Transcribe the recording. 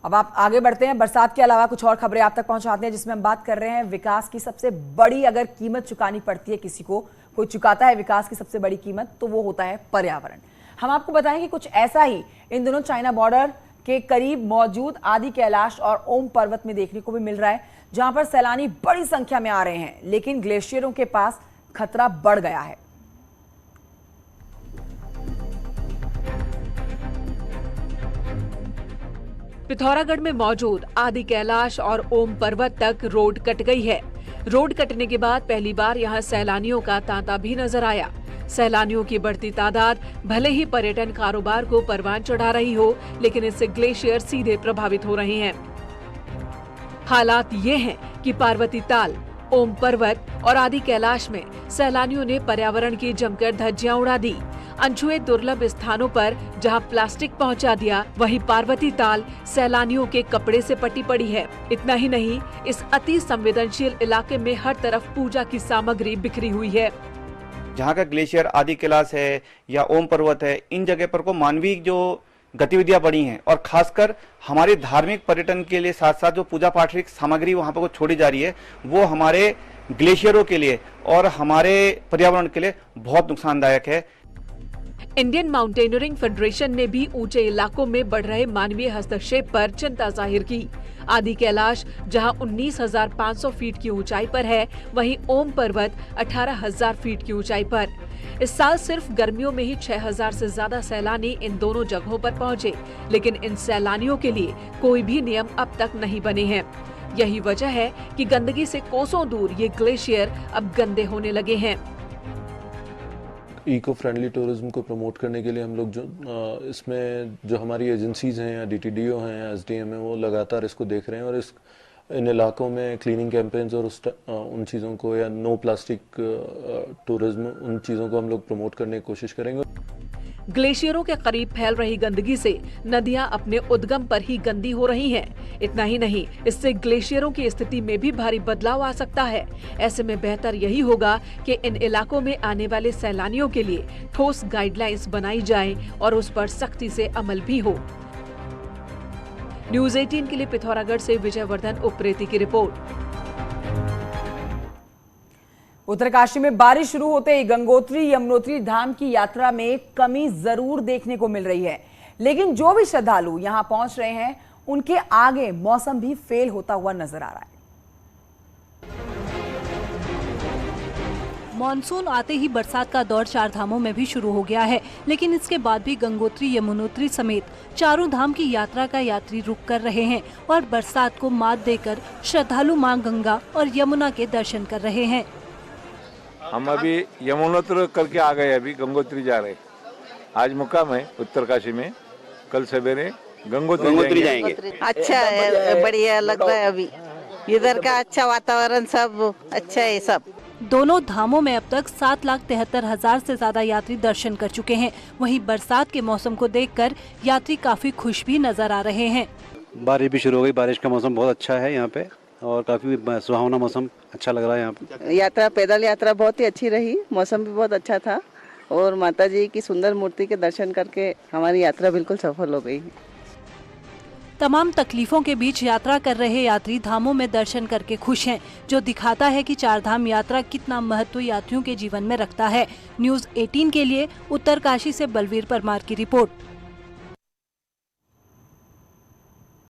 अब आप आगे बढ़ते हैं। बरसात के अलावा कुछ और खबरें आप तक पहुंचाते हैं, जिसमें हम बात कर रहे हैं विकास की सबसे बड़ी अगर कीमत चुकानी पड़ती है किसी को, कोई चुकाता है विकास की सबसे बड़ी कीमत, तो वो होता है पर्यावरण। हम आपको बताएं कि कुछ ऐसा ही इन दोनों चाइना बॉर्डर के करीब मौजूद आदि कैलाश और ओम पर्वत में देखने को भी मिल रहा है, जहां पर सैलानी बड़ी संख्या में आ रहे हैं, लेकिन ग्लेशियरों के पास खतरा बढ़ गया है। पिथौरागढ़ में मौजूद आदि कैलाश और ओम पर्वत तक रोड कट गई है। रोड कटने के बाद पहली बार यहां सैलानियों का तांता भी नजर आया। सैलानियों की बढ़ती तादाद भले ही पर्यटन कारोबार को परवान चढ़ा रही हो, लेकिन इससे ग्लेशियर सीधे प्रभावित हो रहे हैं। हालात ये हैं कि पार्वती ताल, ओम पर्वत और आदि कैलाश में सैलानियों ने पर्यावरण की जमकर धज्जियां उड़ा दी। अनछुए दुर्लभ स्थानों पर जहां प्लास्टिक पहुंचा दिया, वहीं पार्वती ताल सैलानियों के कपड़े से पटी पड़ी है। इतना ही नहीं, इस अति संवेदनशील इलाके में हर तरफ पूजा की सामग्री बिखरी हुई है। जहाँ का ग्लेशियर आदि कैलाश है या ओम पर्वत है, इन जगह पर को मानवीय जो गतिविधियां बढ़ी हैं और खासकर हमारे धार्मिक पर्यटन के लिए साथ साथ जो पूजा पाठ की सामग्री वहां पर छोड़ी जा रही है, वो हमारे ग्लेशियरों के लिए और हमारे पर्यावरण के लिए बहुत नुकसानदायक है। इंडियन माउंटेनियरिंग फेडरेशन ने भी ऊंचे इलाकों में बढ़ रहे मानवीय हस्तक्षेप पर चिंता जाहिर की। आदि कैलाश जहां 19,500 फीट की ऊंचाई पर है, वहीं ओम पर्वत 18,000 फीट की ऊंचाई पर। इस साल सिर्फ गर्मियों में ही 6,000 से ज्यादा सैलानी इन दोनों जगहों पर पहुंचे, लेकिन इन सैलानियों के लिए कोई भी नियम अब तक नहीं बने हैं। यही वजह है कि गंदगी से कोसों दूर ये ग्लेशियर अब गंदे होने लगे हैं। इको फ्रेंडली टूरिज्म को प्रमोट करने के लिए हम लोग जो इसमें जो हमारी एजेंसीज हैं या डीटीडीओ हैं या एसडीएम है, वो लगातार इसको देख रहे हैं और इन इलाकों में क्लीनिंग कैंपेन्स और उन चीज़ों को या नो प्लास्टिक टूरिज्म, उन चीज़ों को हम लोग प्रमोट करने की कोशिश करेंगे। ग्लेशियरों के करीब फैल रही गंदगी से नदियां अपने उद्गम पर ही गंदी हो रही हैं। इतना ही नहीं, इससे ग्लेशियरों की स्थिति में भी भारी बदलाव आ सकता है। ऐसे में बेहतर यही होगा कि इन इलाकों में आने वाले सैलानियों के लिए ठोस गाइडलाइंस बनाई जाए और उस पर सख्ती से अमल भी हो। न्यूज़ 18 के लिए पिथौरागढ़ से विजयवर्धन उप्रेती की रिपोर्ट। उत्तरकाशी में बारिश शुरू होते ही गंगोत्री यमुनोत्री धाम की यात्रा में कमी जरूर देखने को मिल रही है, लेकिन जो भी श्रद्धालु यहां पहुंच रहे हैं, उनके आगे मौसम भी फेल होता हुआ नजर आ रहा है। मॉनसून आते ही बरसात का दौर चार धामों में भी शुरू हो गया है, लेकिन इसके बाद भी गंगोत्री यमुनोत्री समेत चारों धाम की यात्रा का यात्री रुक कर रहे हैं और बरसात को मात देकर श्रद्धालु मां गंगा और यमुना के दर्शन कर रहे हैं। हम अभी यमुनोत्री करके आ गए, अभी गंगोत्री जा रहे। आज मुकाम है उत्तरकाशी में, कल सवेरे गंगोत्री जाएंगे। अच्छा है, बढ़िया लग रहा है। अभी इधर का अच्छा वातावरण, सब अच्छा है। सब दोनों धामों में अब तक 7,73,000 से ज्यादा यात्री दर्शन कर चुके हैं। वहीं बरसात के मौसम को देखकर यात्री काफी खुश भी नजर आ रहे हैं। बारिश भी शुरू हो गई, बारिश का मौसम बहुत अच्छा है यहाँ पे और काफी सुहावना मौसम अच्छा लग रहा है यहाँ पे। यात्रा, पैदल यात्रा बहुत ही अच्छी रही, मौसम भी बहुत अच्छा था और माता जी की सुंदर मूर्ति के दर्शन करके हमारी यात्रा बिल्कुल सफल हो गई। तमाम तकलीफों के बीच यात्रा कर रहे यात्री धामों में दर्शन करके खुश हैं, जो दिखाता है कि चार धाम यात्रा कितना महत्व यात्रियों के जीवन में रखता है। न्यूज़ 18 के लिए उत्तरकाशी से बलवीर परमार की रिपोर्ट।